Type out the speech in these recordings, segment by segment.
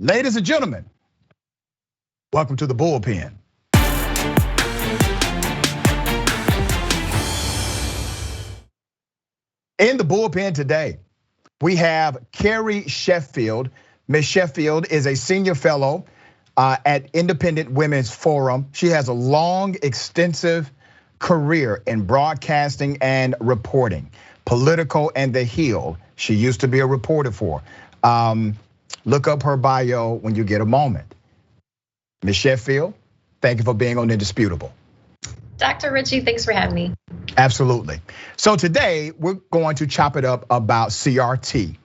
Ladies and gentlemen, welcome to the Bullpen. In the Bullpen today, we have Carrie Sheffield. Ms. Sheffield is a senior fellow at Independent Women's Forum. She has a long, extensive career in broadcasting and reporting, Political and The Hill. She used to be a reporter for. Look up her bio when you get a moment. Ms. Sheffield, thank you for being on Indisputable. Dr. Richey, thanks for having me. Absolutely. So today we're going to chop it up about CRT,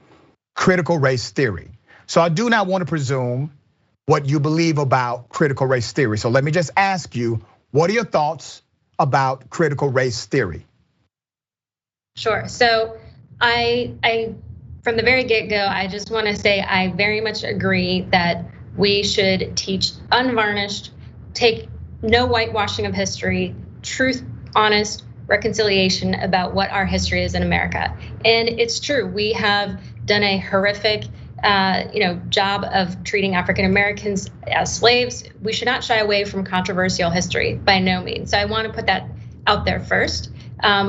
critical race theory. So I do not want to presume what you believe about critical race theory. So let me just ask you, what are your thoughts about critical race theory? Sure. So I from the very get-go, I just want to say I very much agree that we should teach unvarnished, take no whitewashing of history, truth, honest reconciliation about what our history is in America. And it's true, we have done a horrific job of treating African Americans as slaves. We should not shy away from controversial history by no means. So I want to put that out there first.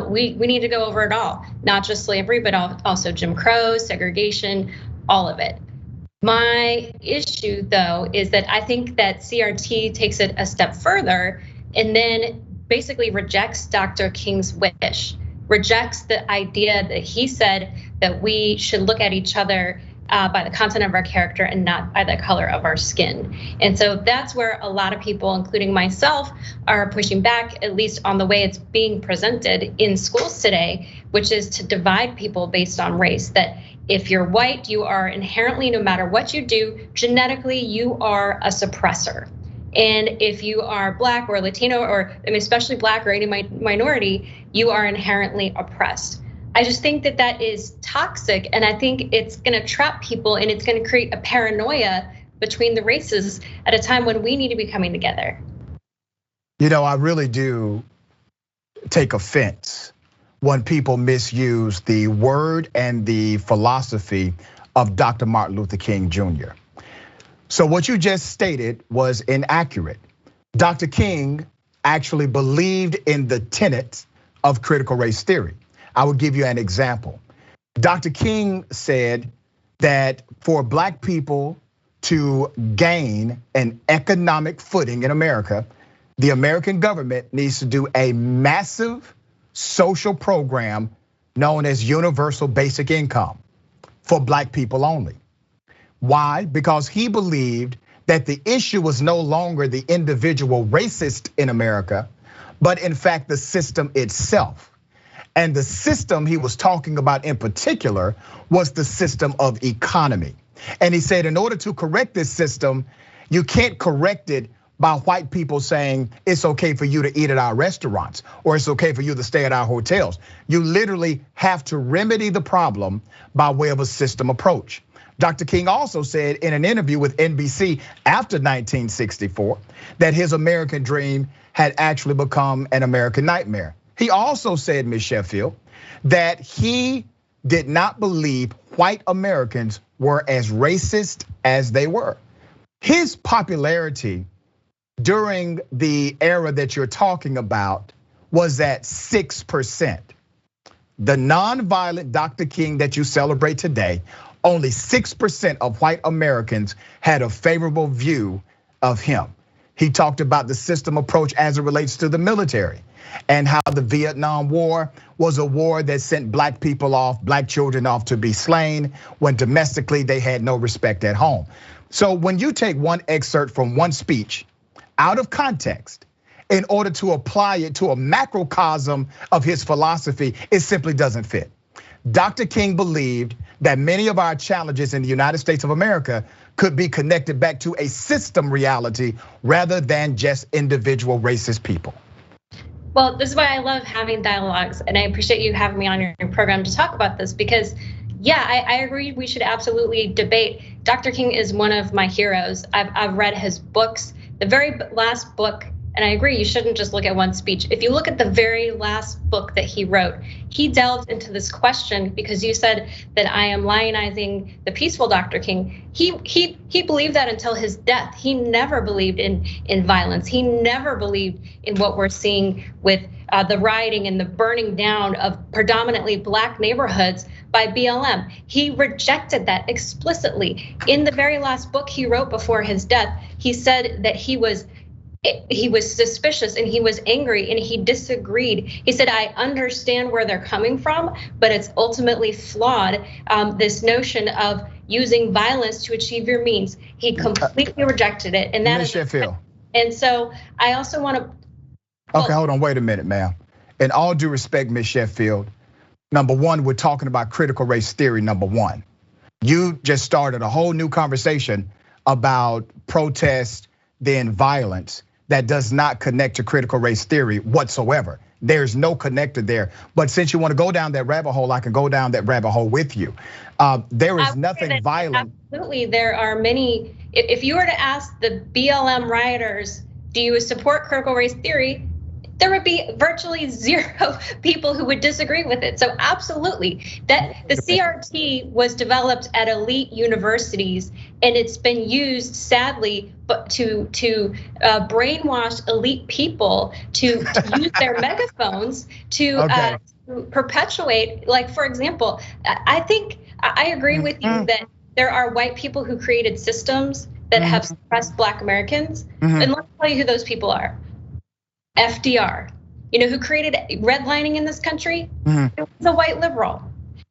We need to go over it all, not just slavery, but also Jim Crow, segregation, all of it. My issue, though, is that I think that CRT takes it a step further and then basically rejects Dr. King's wish, rejects the idea that he said that we should look at each other by the content of our character and not by the color of our skin. And so that's where a lot of people, including myself, are pushing back, at least on the way it's being presented in schools today, which is to divide people based on race. That if you're white, you are inherently, no matter what you do, genetically, you are a suppressor. And if you are Black or Latino, or especially Black or any minority, you are inherently oppressed. I just think that that is toxic, and I think it's gonna trap people and it's gonna create a paranoia between the races at a time when we need to be coming together. You know, I really do take offense when people misuse the word and the philosophy of Dr. Martin Luther King Jr. So what you just stated was inaccurate. Dr. King actually believed in the tenets of critical race theory. I will give you an example. Dr. King said that for Black people to gain an economic footing in America, the American government needs to do a massive social program known as universal basic income for Black people only. Why? Because he believed that the issue was no longer the individual racist in America, but in fact the system itself. And the system he was talking about in particular was the system of economy. And he said in order to correct this system, you can't correct it by white people saying it's okay for you to eat at our restaurants or it's okay for you to stay at our hotels. You literally have to remedy the problem by way of a system approach. Dr. King also said in an interview with NBC after 1964 that his American dream had actually become an American nightmare. He also said, Ms. Sheffield, that he did not believe white Americans were as racist as they were. His popularity during the era that you're talking about was at 6%. The nonviolent Dr. King that you celebrate today, only 6% of white Americans had a favorable view of him. He talked about the system approach as it relates to the military and how the Vietnam War was a war that sent Black people off, Black children off to be slain when domestically they had no respect at home. So when you take one excerpt from one speech out of context in order to apply it to a macrocosm of his philosophy, it simply doesn't fit. Dr. King believed that many of our challenges in the United States of America could be connected back to a system reality rather than just individual racist people. Well, this is why I love having dialogues, and I appreciate you having me on your program to talk about this because, yeah, I agree we should absolutely debate. Dr. King is one of my heroes. I've read his books. The very last book and I agree, you shouldn't just look at one speech. If you look at the very last book that he wrote, he delved into this question because you said that I am lionizing the peaceful Dr. King. He believed that until his death. He never believed in violence. He never believed in what we're seeing with the rioting and the burning down of predominantly Black neighborhoods by BLM. He rejected that explicitly. In the very last book he wrote before his death, he said that he was suspicious and he was angry and he disagreed. He said, I understand where they're coming from, but it's ultimately flawed. This notion of using violence to achieve your means. He completely rejected it. And that Ms. Sheffield. And so I also want to. Okay, hold on, wait a minute, ma'am. In all due respect, Ms. Sheffield, number one, we're talking about critical race theory, number one. You just started a whole new conversation about protest, then violence that does not connect to critical race theory whatsoever. There's no connector there. But since you want to go down that rabbit hole, I can go down that rabbit hole with you. There is nothing violent. Absolutely, there are many. If you were to ask the BLM rioters, do you support critical race theory? There would be virtually zero people who would disagree with it. So absolutely, that the CRT was developed at elite universities, and it's been used, sadly, but to brainwash elite people to use their megaphones to perpetuate. Like, for example, I think I agree with you that there are white people who created systems that have suppressed Black Americans, and let me tell you who those people are. FDR, who created redlining in this country? It was a white liberal.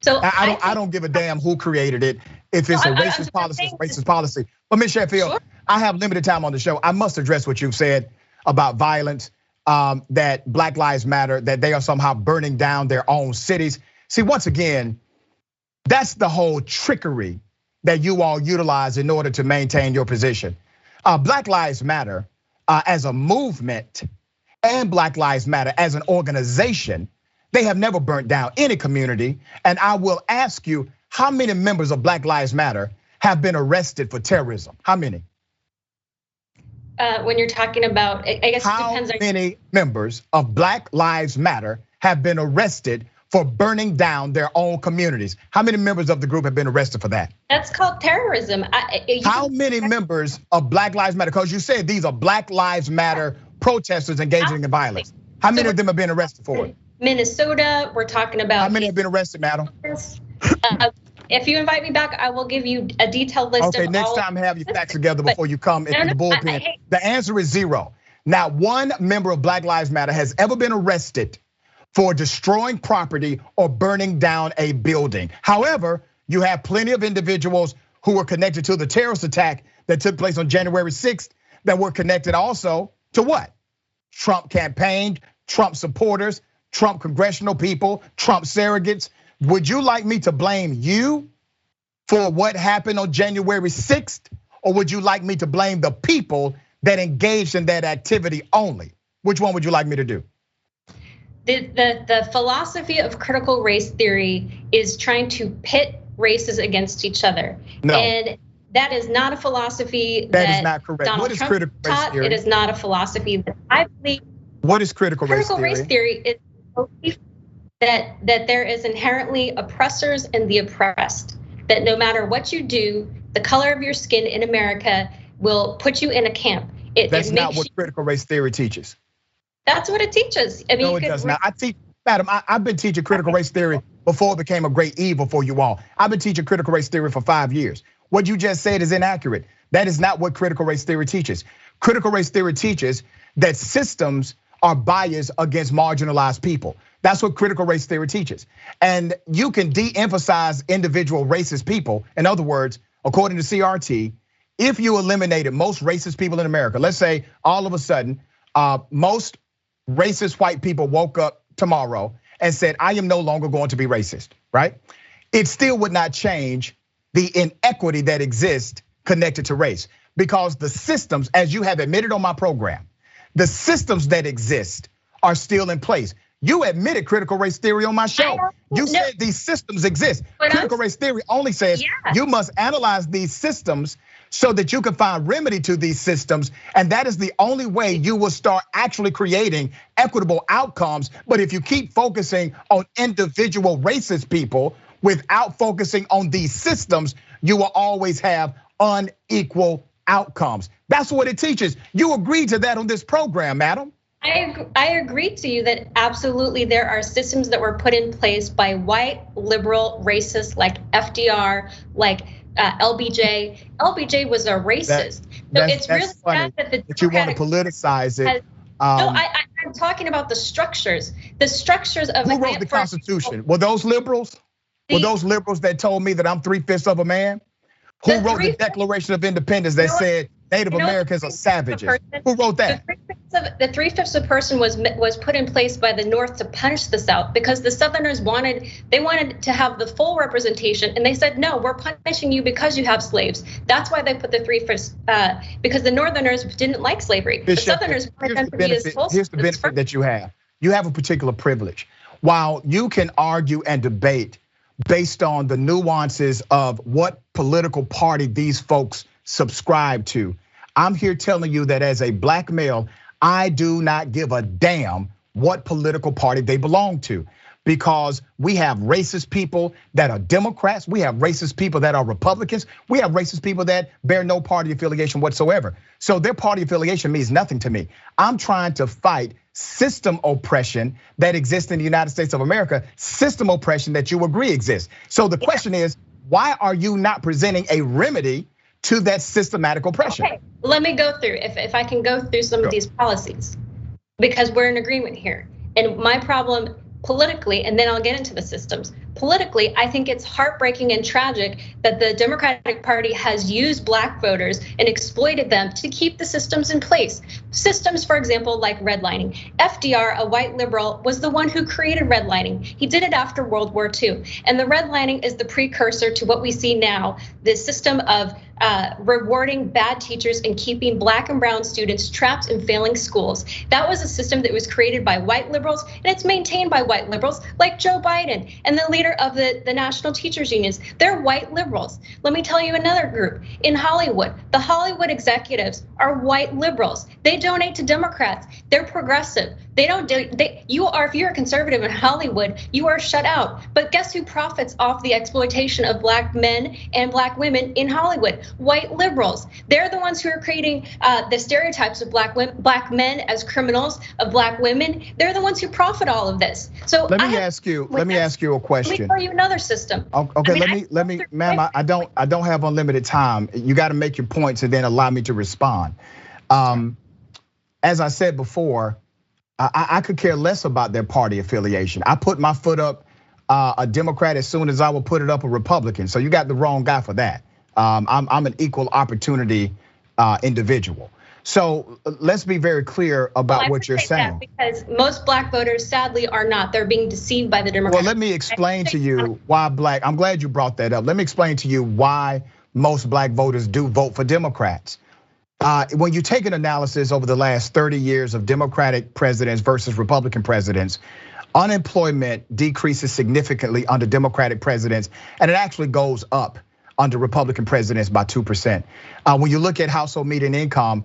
So I don't give a damn who created it. If it's a racist policy, it's a racist policy. But Ms. Sheffield, sure. I have limited time on the show. I must address what you've said about violence, that Black Lives Matter, that they are somehow burning down their own cities. See, once again, that's the whole trickery that you all utilize in order to maintain your position. Black Lives Matter as a movement and Black Lives Matter as an organization, they have never burnt down any community. And I will ask you, how many members of Black Lives Matter have been arrested for terrorism? How many? When you're talking about, I guess it depends. How many members of Black Lives Matter have been arrested for burning down their own communities? How many members of the group have been arrested for that? That's called terrorism. How many members of Black Lives Matter, because you said these are Black Lives Matter protesters engaging in violence. How many of them have been arrested for it? Minnesota, we're talking about. How many have been arrested, madam? If you invite me back, I will give you a detailed list. Okay, next time have your facts together before you come into the bullpen. The answer is zero. Not one member of Black Lives Matter has ever been arrested for destroying property or burning down a building. However, you have plenty of individuals who were connected to the terrorist attack that took place on January 6th that were connected also to what? Trump campaigned, Trump supporters, Trump congressional people, Trump surrogates. Would you like me to blame you for what happened on January 6th? Or would you like me to blame the people that engaged in that activity only? Which one would you like me to do? The philosophy of critical race theory is trying to pit races against each other. No. And that is not a philosophy that is not correct. Donald What is Trump critical race theory? It is not a philosophy that I believe. What is critical race theory? Critical race theory is belief that there is inherently oppressors and the oppressed. That no matter what you do, the color of your skin in America will put you in a camp. That's not what critical race theory teaches. That's what it teaches. I mean, no, it does not. I teach, madam, I've been teaching critical race theory before it became a great evil for you all. I've been teaching critical race theory for 5 years. What you just said is inaccurate. That is not what critical race theory teaches. Critical race theory teaches that systems are biased against marginalized people. That's what critical race theory teaches. And you can de-emphasize individual racist people. In other words, according to CRT, if you eliminated most racist people in America, let's say all of a sudden, most racist white people woke up tomorrow and said, I am no longer going to be racist, right? It still would not change the inequity that exists connected to race, because the systems, as you have admitted on my program, the systems that exist are still in place. You admitted critical race theory on my show. You said these systems exist. Critical race theory only says you must analyze these systems so that you can find remedy to these systems. And that is the only way you will start actually creating equitable outcomes. But if you keep focusing on individual racist people without focusing on these systems, you will always have unequal outcomes. That's what it teaches. You agreed to that on this program, madam. I agree to you that absolutely there are systems that were put in place by white liberal racists like FDR, like LBJ. LBJ was a racist. So it's really sad that you want to politicize it. No, I'm talking about the structures. The structures of who wrote the Constitution? Were those liberals? Were those liberals that told me that I'm 3/5 of a man? Who wrote the Declaration of Independence that said Native Americans are savages? Who wrote that? The 3/5 of a person was put in place by the North to punish the South because the Southerners wanted to have the full representation, and they said, no, we're punishing you because you have slaves. That's why they put the 3/5, because the Northerners didn't like slavery. The Southerners wanted them to be as full. Here's the benefit that you have. You have a particular privilege. While you can argue and debate based on the nuances of what political party these folks subscribe to, I'm here telling you that as a black male, I do not give a damn what political party they belong to, because we have racist people that are Democrats, we have racist people that are Republicans, we have racist people that bear no party affiliation whatsoever. So their party affiliation means nothing to me. I'm trying to fight system oppression that exists in the United States of America, system oppression that you agree exists. So the question is, why are you not presenting a remedy to that systematic oppression? Okay, let me go through, if I can go through some of these policies, because we're in agreement here. And my problem politically, and then I'll get into the systems. Politically, I think it's heartbreaking and tragic that the Democratic Party has used black voters and exploited them to keep the systems in place. Systems, for example, like redlining. FDR, a white liberal, was the one who created redlining. He did it after World War II. And the redlining is the precursor to what we see now, the system of rewarding bad teachers and keeping black and brown students trapped in failing schools. That was a system that was created by white liberals, and it's maintained by white liberals like Joe Biden and the leader of the National Teachers Unions. They're white liberals. Let me tell you another group in Hollywood. The Hollywood executives are white liberals. They donate to Democrats. They're progressive. They don't do, if you're a conservative in Hollywood, you are shut out. But guess who profits off the exploitation of black men and black women in Hollywood? White liberals. They're the ones who are creating the stereotypes of black men as criminals, of black women. They're the ones who profit all of this. So let me ask you a question. Let me tell you another system. Okay, let me, ma'am, I don't have unlimited time. You got to make your points and then allow me to respond. As I said before, I could care less about their party affiliation. I put my foot up a Democrat as soon as I will put it up a Republican. So you got the wrong guy for that. I'm an equal opportunity individual. So let's be very clear about what you're saying. Because most black voters, sadly, are not. They're being deceived by the Democrats. Well, let me explain to you why black. I'm glad you brought that up. Let me explain to you why most black voters do vote for Democrats. When you take an analysis over the last 30 years of Democratic presidents versus Republican presidents, unemployment decreases significantly under Democratic presidents, and it actually goes up under Republican presidents by 2%. When you look at household median income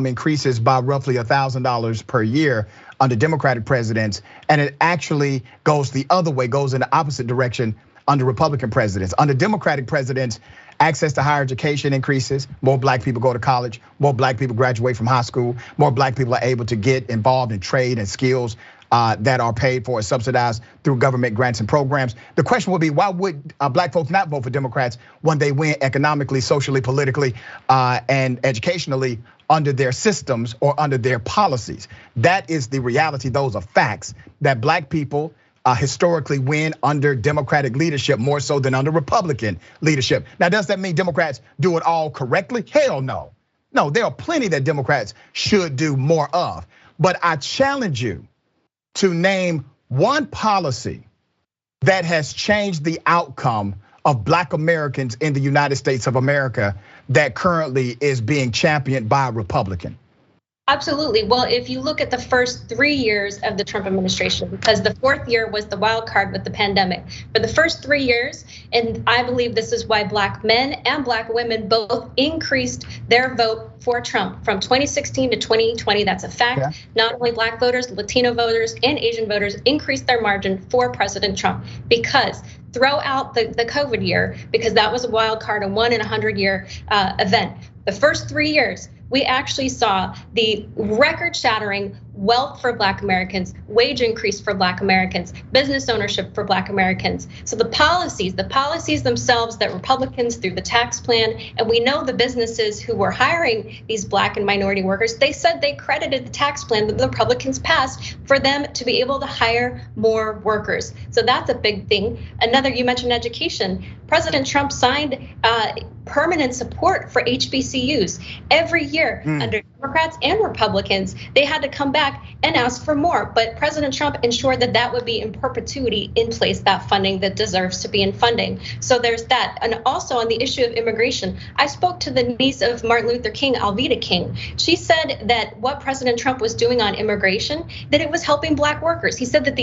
increases by roughly $1,000 per year under Democratic presidents, and it actually goes the other way, goes in the opposite direction under Republican presidents. Under Democratic presidents, access to higher education increases, more black people go to college, more black people graduate from high school, more black people are able to get involved in trade and skills that are paid for and subsidized through government grants and programs. The question would be, why would black folks not vote for Democrats when they win economically, socially, politically, and educationally under their systems or under their policies? That is the reality. Those are facts that black people historically win under Democratic leadership more so than under Republican leadership. Now, does that mean Democrats do it all correctly? Hell no. No, there are plenty that Democrats should do more of. But I challenge you to name one policy that has changed the outcome of black Americans in the United States of America that currently is being championed by a Republican. Absolutely. Well, if you look at the first 3 years of the Trump administration, because the fourth year was the wild card with the pandemic, for the first 3 years, and I believe this is why Black men and Black women both increased their vote for Trump from 2016 to 2020. That's a fact. Yeah. Not only Black voters, Latino voters, and Asian voters increased their margin for President Trump, because throw out the COVID year, because that was a wild card, a 1 in 100-year event. The first 3 years, we actually saw the record-shattering wealth for Black Americans, wage increase for Black Americans, business ownership for Black Americans. So the policies themselves that Republicans through the tax plan, and we know the businesses who were hiring these Black and minority workers, they said they credited the tax plan that the Republicans passed for them to be able to hire more workers. So that's a big thing. Another, you mentioned education. President Trump signed permanent support for HBCUs every year under Democrats and Republicans. They had to come back and ask for more, but President Trump ensured that that would be in perpetuity in place, that funding that deserves to be in funding. So there's that. And also on the issue of immigration, I spoke to the niece of Martin Luther King, Alveda King. She said that what President Trump was doing on immigration, that it was helping Black workers. He said that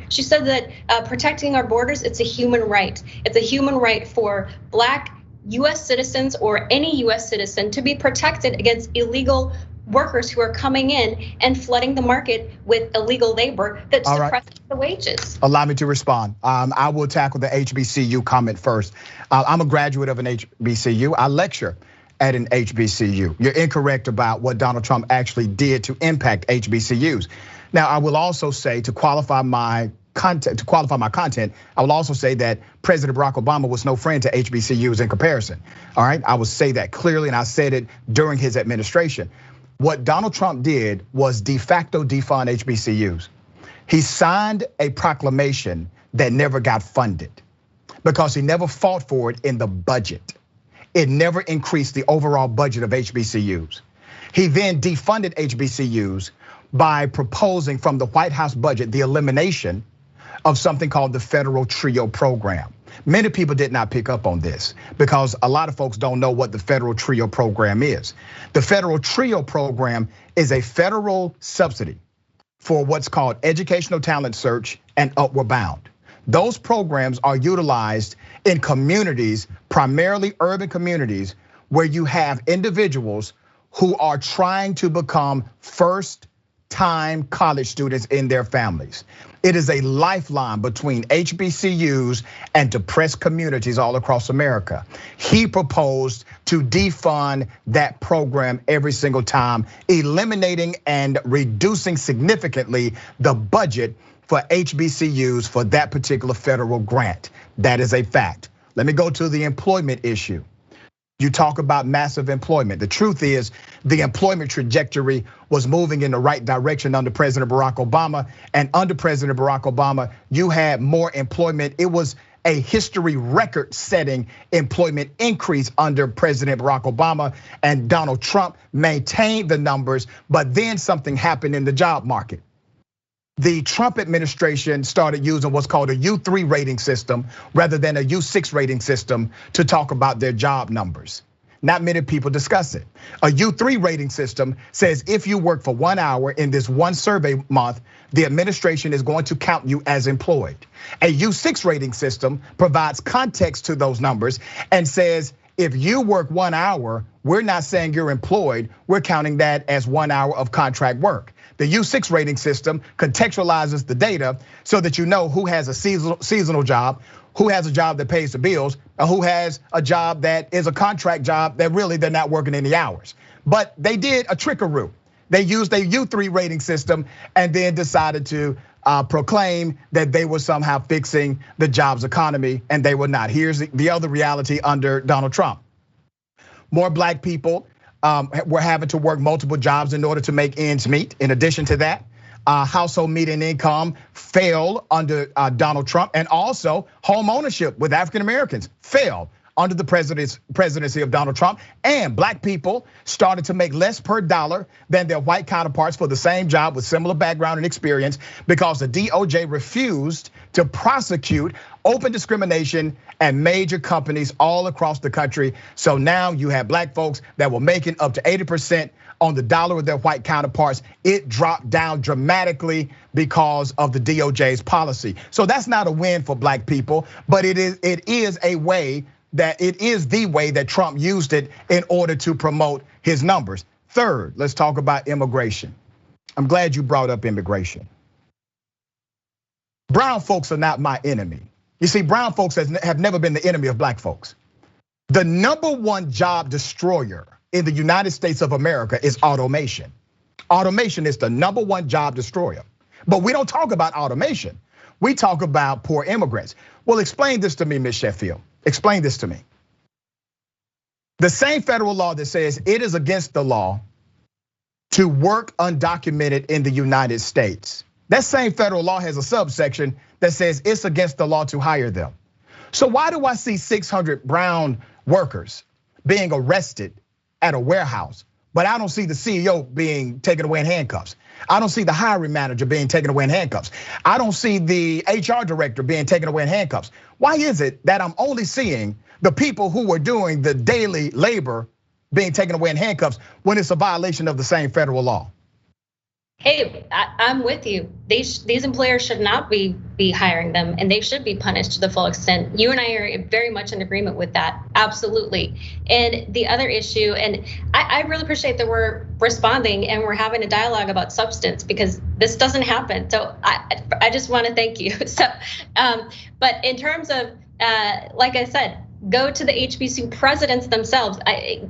she said that protecting our borders, it's a human right. It's a human right for Black US citizens or any US citizen to be protected against illegal workers who are coming in and flooding the market with illegal labor that's suppressing the wages. Allow me to respond. I will tackle the HBCU comment first. I'm a graduate of an HBCU. I lecture at an HBCU. You're incorrect about what Donald Trump actually did to impact HBCUs. Now, I will also say, to qualify my content, I will also say that President Barack Obama was no friend to HBCUs in comparison. All right, I will say that clearly, and I said it during his administration. What Donald Trump did was de facto defund HBCUs. He signed a proclamation that never got funded because he never fought for it in the budget. It never increased the overall budget of HBCUs. He then defunded HBCUs by proposing from the White House budget the elimination of something called the Federal TRIO program. Many people did not pick up on this because a lot of folks don't know what the Federal TRIO program is. The Federal TRIO program is a federal subsidy for what's called educational talent search and Upward Bound. Those programs are utilized in communities, primarily urban communities, where you have individuals who are trying to become first-time college students in their families. It is a lifeline between HBCUs and depressed communities all across America. He proposed to defund that program every single time, eliminating and reducing significantly the budget for HBCUs for that particular federal grant. That is a fact. Let me go to the employment issue. You talk about massive employment. The truth is the employment trajectory was moving in the right direction under President Barack Obama. And under President Barack Obama, you had more employment. It was a history record-setting employment increase under President Barack Obama, and Donald Trump maintained the numbers, but then something happened in the job market. The Trump administration started using what's called a U3 rating system rather than a U6 rating system to talk about their job numbers. Not many people discuss it. A U3 rating system says if you work for 1 hour in this one survey month, the administration is going to count you as employed. A U6 rating system provides context to those numbers and says, if you work 1 hour, we're not saying you're employed, we're counting that as 1 hour of contract work. The U6 rating system contextualizes the data so that you know who has a seasonal job, who has a job that pays the bills, or who has a job that is a contract job that really they're not working any hours. But they did a trickaroo. They used a U3 rating system and then decided to proclaim that they were somehow fixing the jobs economy, and they were not. Here's the other reality under Donald Trump. More Black people were having to work multiple jobs in order to make ends meet. In addition to that, household median income fell under Donald Trump, and also home ownership with African Americans fell under the presidency of Donald Trump. And black people started to make less per dollar than their white counterparts for the same job with similar background and experience because the DOJ refused to prosecute open discrimination at major companies all across the country. So now you have black folks that were making up to 80% on the dollar of their white counterparts. It dropped down dramatically because of the DOJ's policy. So that's not a win for black people, but it is the way that Trump used it in order to promote his numbers. Third, let's talk about immigration. I'm glad you brought up immigration. Brown folks are not my enemy. You see, brown folks have never been the enemy of black folks. The number one job destroyer in the United States of America is automation. Automation is the number one job destroyer. But we don't talk about automation. We talk about poor immigrants. Well, explain this to me, Ms. Sheffield. Explain this to me. The same federal law that says it is against the law to work undocumented in the United States. That same federal law has a subsection that says it's against the law to hire them. So why do I see 600 brown workers being arrested at a warehouse, but I don't see the CEO being taken away in handcuffs? I don't see the hiring manager being taken away in handcuffs. I don't see the HR director being taken away in handcuffs. Why is it that I'm only seeing the people who are doing the daily labor being taken away in handcuffs when it's a violation of the same federal law? Hey, I'm with you. These employers should not be hiring them, and they should be punished to the full extent. You and I are very much in agreement with that, absolutely. And the other issue, and I really appreciate that we're responding and we're having a dialogue about substance, because this doesn't happen. So I just want to thank you. So, but in terms of, like I said, go to the HBCU presidents themselves.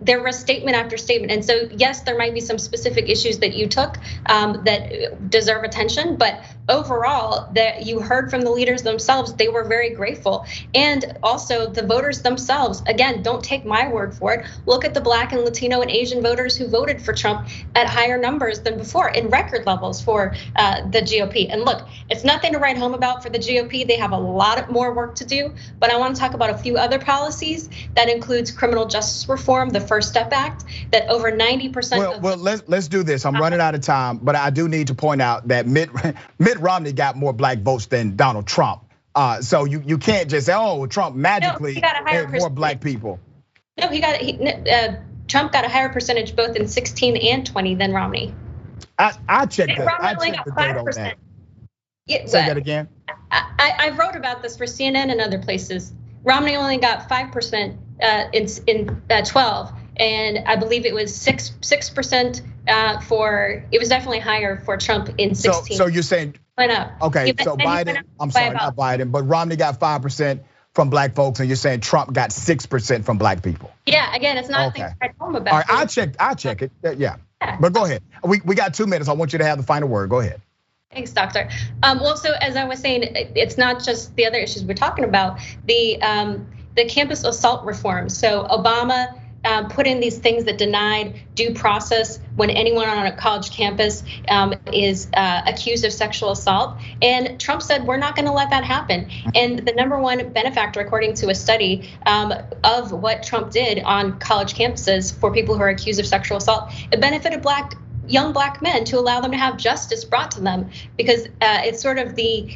There was statement after statement. And so yes, there might be some specific issues that you took that deserve attention, but overall that you heard from the leaders themselves, they were very grateful. And also the voters themselves, again, don't take my word for it. Look at the Black and Latino and Asian voters who voted for Trump at higher numbers than before, in record levels for the GOP. And look, it's nothing to write home about for the GOP. They have a lot more work to do, but I want to talk about a few other policies. That includes criminal justice reform, the First Step Act, that over 90% Well, let's do this. I'm running out of time, but I do need to point out that Mitt Romney got more black votes than Donald Trump. So you can't just say, oh, Trump magically had more black people. No, Trump got a higher percentage both in 16 and 20 than Romney. I checked the date on that. Yeah, say that again. I wrote about this for CNN and other places. Romney only got 5% in 12, and I believe it was 6% for. It was definitely higher for Trump in 16. So you're saying went up? Okay, so Biden. I'm sorry, not Biden, but Romney got 5% from black folks, and you're saying Trump got 6% from black people. Yeah, again, it's not things to write home about. All right, I'll check it. Yeah, but go ahead. We got 2 minutes. I want you to have the final word. Go ahead. Thanks, Doctor. Well, so as I was saying, it's not just the other issues we're talking about, the campus assault reform. So Obama put in these things that denied due process when anyone on a college campus is accused of sexual assault. And Trump said, we're not gonna let that happen. And the number one benefactor, according to a study of what Trump did on college campuses for people who are accused of sexual assault, it benefited young black men to allow them to have justice brought to them, because it's sort of the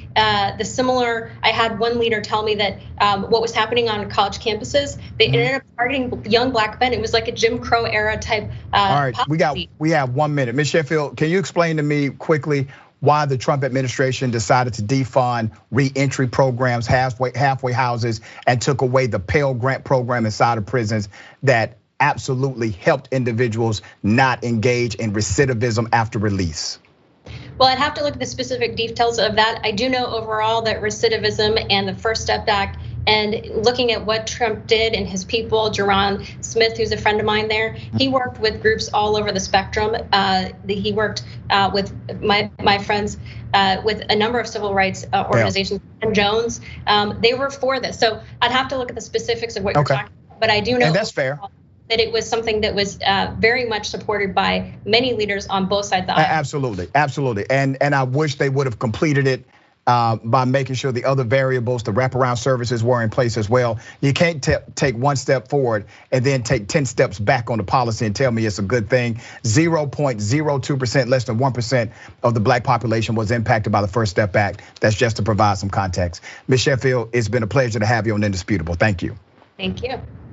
similar. I had one leader tell me that what was happening on college campuses, they ended up targeting young black men. It was like a Jim Crow era type. All right, policy. we have 1 minute. Ms. Sheffield, can you explain to me quickly why the Trump administration decided to defund reentry programs, halfway houses, and took away the Pell Grant program inside of prisons that absolutely helped individuals not engage in recidivism after release? Well, I'd have to look at the specific details of that. I do know overall that recidivism and the First Step Act, and looking at what Trump did and his people, Jerron Smith, who's a friend of mine there, he worked with groups all over the spectrum. He worked with my friends with a number of civil rights organizations, and Jones. They were for this. So I'd have to look at the specifics of what you're talking about, but I do know. And that's fair. That it was something that was very much supported by many leaders on both sides of the aisle. Absolutely. And I wish they would have completed it by making sure the other variables, the wraparound services were in place as well. You can't take one step forward and then take 10 steps back on the policy and tell me it's a good thing. 0.02%, less than 1% of the black population was impacted by the First Step Act. That's just to provide some context. Ms. Sheffield, it's been a pleasure to have you on Indisputable. Thank you. Thank you.